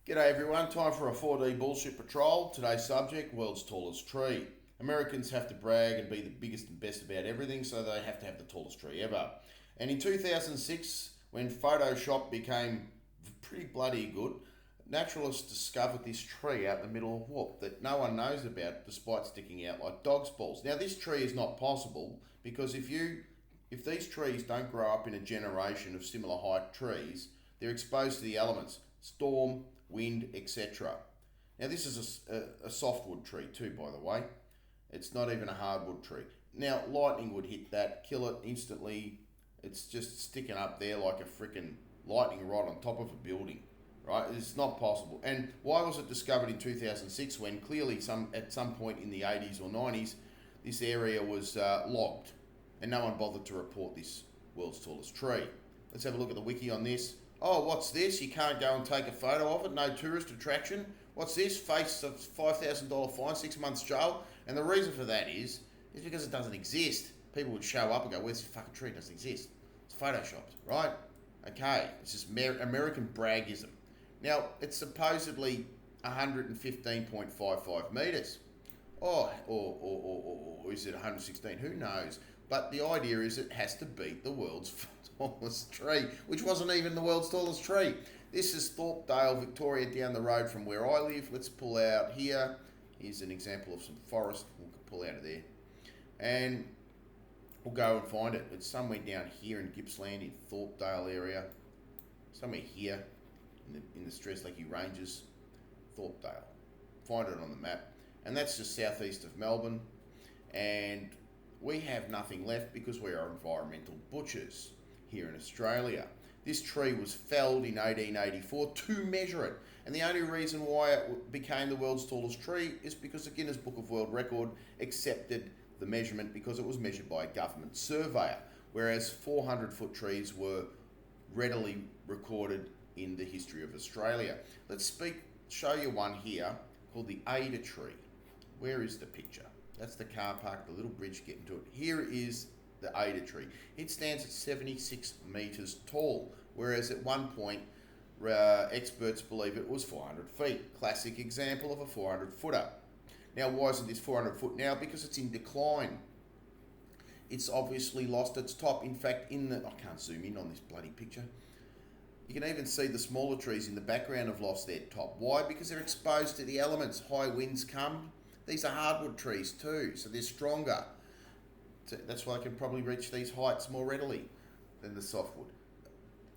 G'day everyone, time for a 4D bullshit patrol. Today's subject, world's tallest tree. Americans have to brag and be the biggest and best about everything, so they have to have the tallest tree ever. And in 2006, when Photoshop became pretty bloody good, naturalists discovered this tree out in the middle of whoop that no one knows about despite sticking out like dog's balls. Now this tree is not possible because if these trees don't grow up in a generation of similar height trees, they're exposed to the elements, storm, wind, etc. Now this is a softwood tree too, by the way. It's not even a hardwood tree. Now lightning would hit that, kill it instantly. It's just sticking up there like a freaking lightning rod on top of a building, right? It's not possible. And why was it discovered in 2006 when clearly at some point in the 80s or 90s this area was logged and no one bothered to report this world's tallest tree? Let's have a look at the wiki on this. Oh, what's this? You can't go and take a photo of it. No tourist attraction. What's this? Face a $5,000 fine, 6 months jail. And the reason for that is because it doesn't exist. People would show up and go, "Where's the fucking tree? It doesn't exist. It's photoshopped, right?" Okay, it's just American braggism. Now, it's supposedly 115.55 metres. Or is it 116? Who knows? But the idea is it has to beat the world's tallest tree, which wasn't even the world's tallest tree. This is Thorpedale, Victoria, down the road from where I live. Let's pull out here. Here's an example of some forest. We'll pull out of there. And we'll go and find it. It's somewhere down here in Gippsland, in Thorpedale area. Somewhere here in the Strzelecki Ranges, Thorpedale. Find it on the map. And that's just southeast of Melbourne. And we have nothing left because we are environmental butchers here in Australia. This tree was felled in 1884 to measure it. And the only reason why it became the world's tallest tree is because the Guinness Book of World Record accepted the measurement because it was measured by a government surveyor, whereas 400-foot trees were readily recorded in the history of Australia. Let's show you one here called the Ada tree. Where is the picture? That's the car park, the little bridge getting to it. Here is the Ada tree. It stands at 76 metres tall, whereas at one point experts believe it was 400 feet. Classic example of a 400-footer. Now, why isn't this 400 foot now? Because it's in decline. It's obviously lost its top. In fact, I can't zoom in on this bloody picture. You can even see the smaller trees in the background have lost their top. Why? Because they're exposed to the elements. High winds come. These are hardwood trees too, so they're stronger. That's why they can probably reach these heights more readily than the softwood.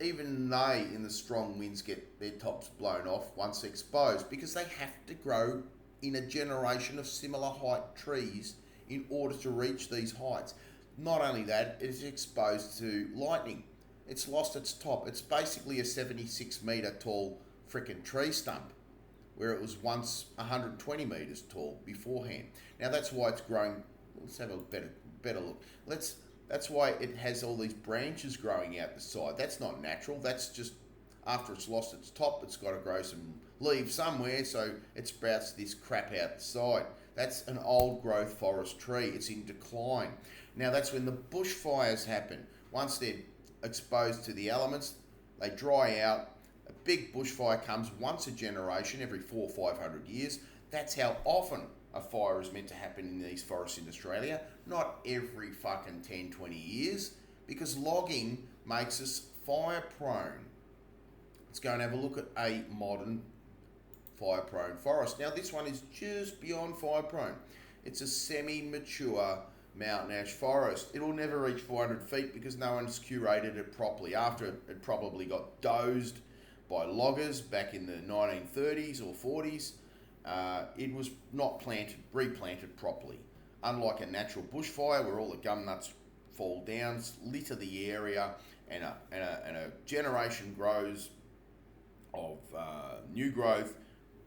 Even they, in the strong winds, get their tops blown off once exposed because they have to grow in a generation of similar height trees in order to reach these heights. Not only that, it's exposed to lightning. It's lost its top. It's basically a 76 metre tall frickin' tree stump, where it was once 120 metres tall beforehand. Now that's why it's growing. Let's have a better look. That's why it has all these branches growing out the side. That's not natural. That's just after it's lost its top, it's got to grow some leaves somewhere, so it sprouts this crap out the side. That's an old growth forest tree. It's in decline. Now that's when the bushfires happen. Once they're exposed to the elements, they dry out. A big bushfire comes once a generation, every 400 or 500 years. That's how often a fire is meant to happen in these forests in Australia. Not every fucking 10, 20 years, because logging makes us fire prone. Let's go and have a look at a modern fire prone forest. Now this one is just beyond fire prone. It's a semi-mature mountain ash forest. It will never reach 400 feet because no one's curated it properly. After it probably got dozed by loggers back in the 1930s or 40s, it was not replanted properly. Unlike a natural bushfire where all the gum nuts fall down, litter the area, and a generation grows of new growth,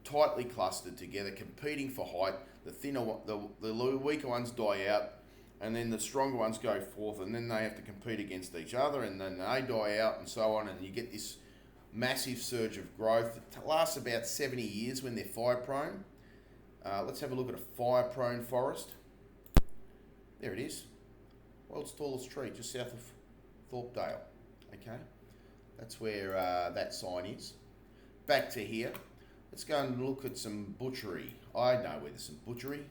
tightly clustered together, competing for height. The weaker ones die out, and then the stronger ones go forth, and then they have to compete against each other, and then they die out, and so on, and you get this massive surge of growth. It lasts about 70 years when they're fire prone. Let's have a look at a fire prone forest. There it is. World's tallest tree, just south of Thorpedale. Okay, that's where that sign is. Back to here. Let's go and look at some butchery. I know where there's some butchery.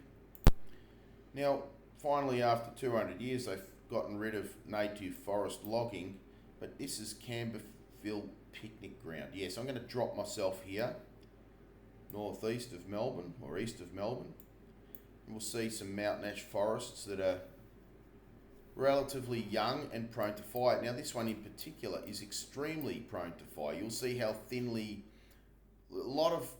Now, finally, after 200 years, they've gotten rid of native forest logging, but this is Camberville Picnic Ground. Yes, I'm going to drop myself here, northeast of Melbourne, or east of Melbourne. And we'll see some mountain ash forests that are relatively young and prone to fire. Now, this one in particular is extremely prone to fire. You'll see how thinly, a lot of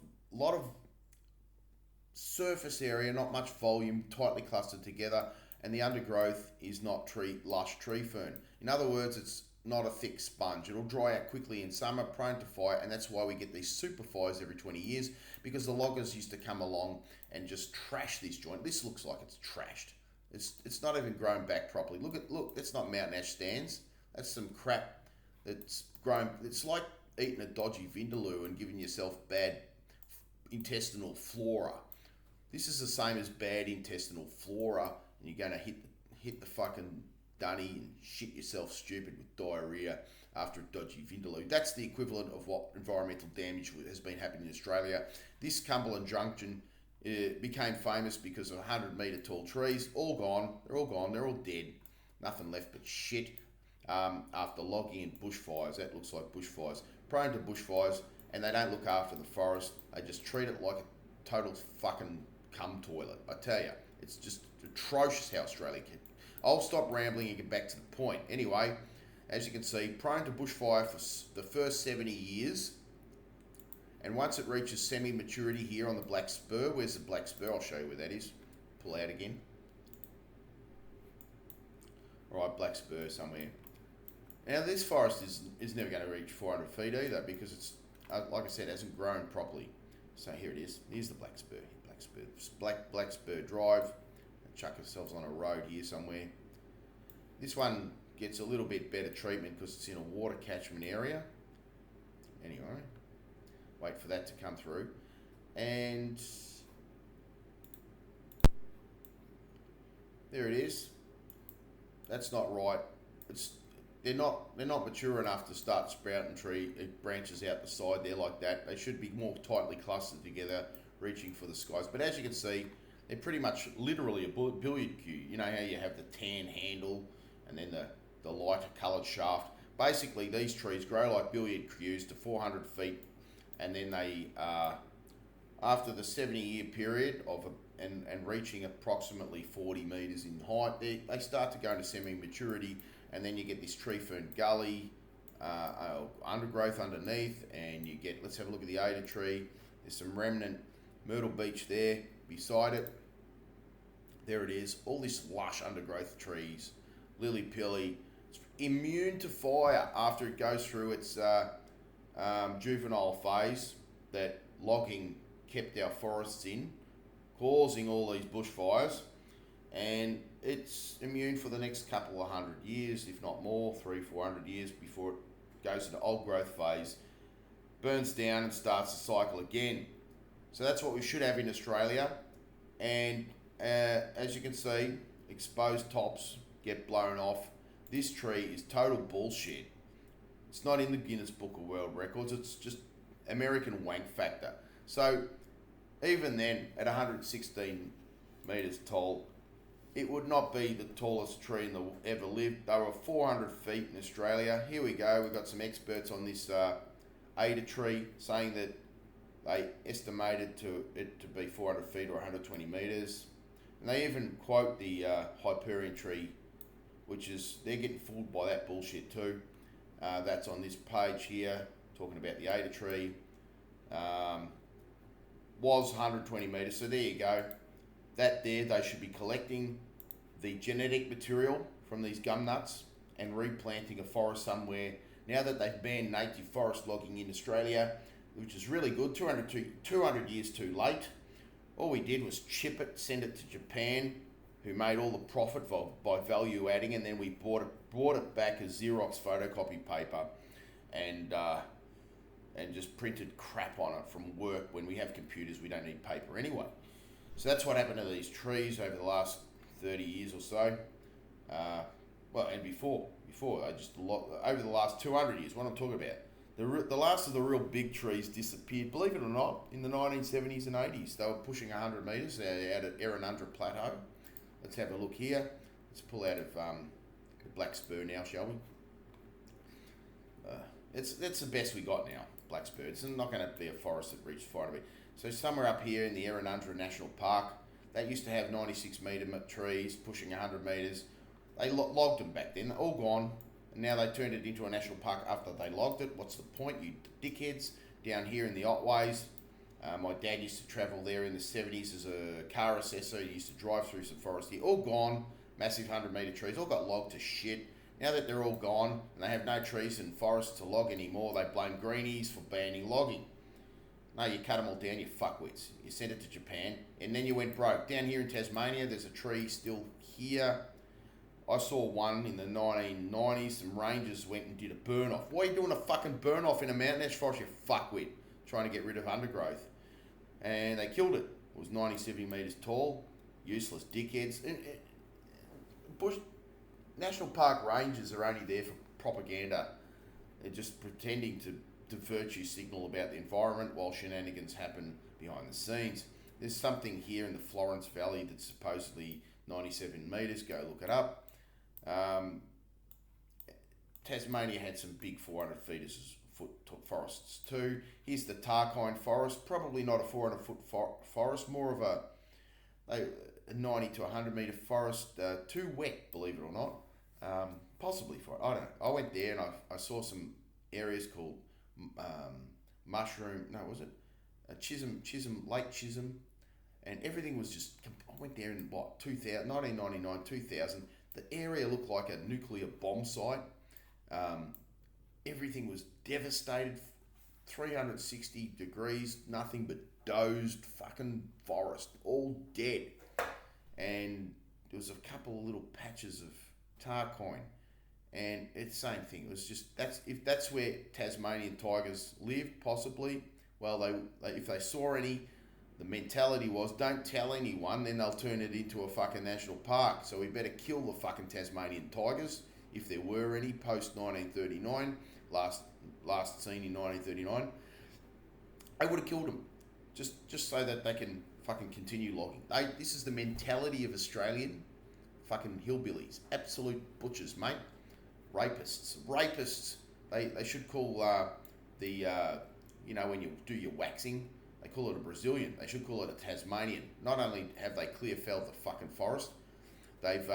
surface area, not much volume, tightly clustered together, and the undergrowth is not lush tree fern. In other words, it's not a thick sponge. It'll dry out quickly in summer, prone to fire, and that's why we get these super fires every 20 years, because the loggers used to come along and just trash this joint. This looks like it's trashed. It's not even grown back properly. Look, that's not mountain ash stands. That's some crap that's grown. It's like eating a dodgy vindaloo and giving yourself bad intestinal flora. This is the same as bad intestinal flora, and you're going to hit the fucking dunny and shit yourself stupid with diarrhea after a dodgy vindaloo. That's the equivalent of what environmental damage has been happening in Australia. This Cumberland Junction became famous because of 100-metre tall trees, all gone, they're all dead, nothing left but shit after logging and bushfires. That looks like bushfires, prone to bushfires, and they don't look after the forest. They just treat it like a total fucking cum toilet. I tell you, it's just atrocious how Australia can. I'll stop rambling and get back to the point. Anyway, as you can see, prone to bushfire for the first 70 years. And once it reaches semi-maturity here on the Black Spur, where's the Black Spur? I'll show you where that is. Pull out again. Alright, Black Spur somewhere. Now this forest is never going to reach 400 feet either, because it's, like I said, hasn't grown properly. So here it is. Here's the Black Spur. Black Spur Drive. Chuck ourselves on a road here somewhere. This one gets a little bit better treatment because it's in a water catchment area. Anyway, wait for that to come through. And there it is. That's not right. They're not mature enough to start sprouting branches out the side there like that. They should be more tightly clustered together, reaching for the skies. But as you can see, they're pretty much literally a billiard cue. You know how you have the tan handle and then the lighter coloured shaft. Basically, these trees grow like billiard cues to 400 feet, and then they, after the 70-year period and reaching approximately 40 metres in height, they start to go into semi-maturity, and then you get this tree fern gully, undergrowth underneath, and you get, let's have a look at the Ada tree. There's some remnant Myrtle Beach there beside it. There it is, all this lush undergrowth trees, lily-pilly. It's immune to fire after it goes through its juvenile phase that logging kept our forests in, causing all these bushfires, and it's immune for the next couple of 100 years, if not more, 300-400 years before it goes into old growth phase, burns down and starts the cycle again. So that's what we should have in Australia. And as you can see, exposed tops get blown off. This tree is total bullshit. It's not in the Guinness Book of World Records. It's just American wank factor. So even then, at 116 metres tall, it would not be the tallest tree ever lived. They were 400 feet in Australia. Here we go. We've got some experts on this Ada tree saying that they estimated it to be 400 feet or 120 metres. And they even quote the Hyperion Tree, which is, they're getting fooled by that bullshit too. That's on this page here, talking about the Ada tree. Was 120 metres, so there you go. That there, they should be collecting the genetic material from these gum nuts and replanting a forest somewhere. Now that they've banned native forest logging in Australia, which is really good, 200 years too late. All we did was chip it, send it to Japan, who made all the profit by value adding, and then we brought it back as Xerox photocopy paper and just printed crap on it from work. When we have computers, we don't need paper anyway. So that's what happened to these trees over the last 30 years or so. Well, and before, over the last 200 years, what I'm talking about. The last of the real big trees disappeared, believe it or not, in the 1970s and 80s. They were pushing 100 metres out at Errinundra Plateau. Let's have a look here. Let's pull out of the Black Spur now, shall we? That's the best we got now, Black Spur. It's not going to be a forest that reaches 500 metres. So somewhere up here in the Errinundra National Park, that used to have 96 metre trees pushing 100 metres. They logged them back then, all gone. And now they turned it into a national park after they logged it. What's the point, you dickheads? Down here in the Otways, my dad used to travel there in the 70s as a car assessor. He used to drive through some forest here. All gone, massive 100 metre trees, all got logged to shit. Now that they're all gone and they have no trees and forests to log anymore, they blame greenies for banning logging. No, you cut them all down, you fuckwits. You sent it to Japan and then you went broke. Down here in Tasmania, there's a tree still here. I saw one in the 1990s. Some rangers went and did a burn off. Why are you doing a fucking burn off in a mountain national forest, you fuckwit? Trying to get rid of undergrowth. And they killed it. It was 90, 70 metres tall. Useless dickheads. Bush National Park rangers are only there for propaganda. They're just pretending to virtue signal about the environment while shenanigans happen behind the scenes. There's something here in the Florence Valley that's supposedly 97 metres. Go look it up. Tasmania had some big 400 foot forests too. Here's the Tarkine forest, probably not a 400 foot forest, more of a 90 to 100 metre forest, too wet, believe it or not. Possibly for it, I don't know. I went there and I saw some areas called Lake Chisholm, and everything was just, I went there in what, 1999, 2000, the area looked like a nuclear bomb site. Everything was devastated, 360 degrees, nothing but dozed fucking forest, all dead. And there was a couple of little patches of Tarkine, and it's the same thing. It was just, if that's where Tasmanian tigers live, possibly. Well, if they saw any, the mentality was, don't tell anyone, then they'll turn it into a fucking national park. So we better kill the fucking Tasmanian tigers, if there were any, post 1939, last seen in 1939. I would have killed them, just so that they can fucking continue logging. This is the mentality of Australian fucking hillbillies, absolute butchers, mate. Rapists. They should call when you do your waxing, they call it a Brazilian. They should call it a Tasmanian. Not only have they clear felled the fucking forest, they've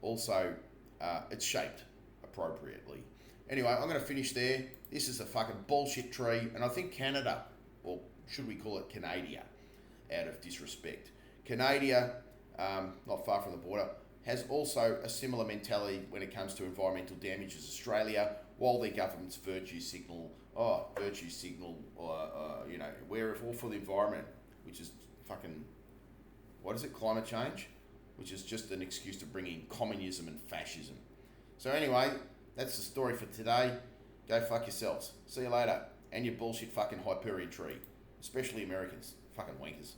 also it's shaped appropriately. Anyway, I'm going to finish there. This is a fucking bullshit tree, and I think Canada, or should we call it Canada, out of disrespect. Canada, not far from the border, has also a similar mentality when it comes to environmental damage as Australia, while their government's virtue signal, we're all for the environment, which is fucking, what is it, climate change? Which is just an excuse to bring in communism and fascism. So anyway, that's the story for today. Go fuck yourselves. See you later. And your bullshit fucking Hyperion Tree. Especially Americans. Fucking wankers.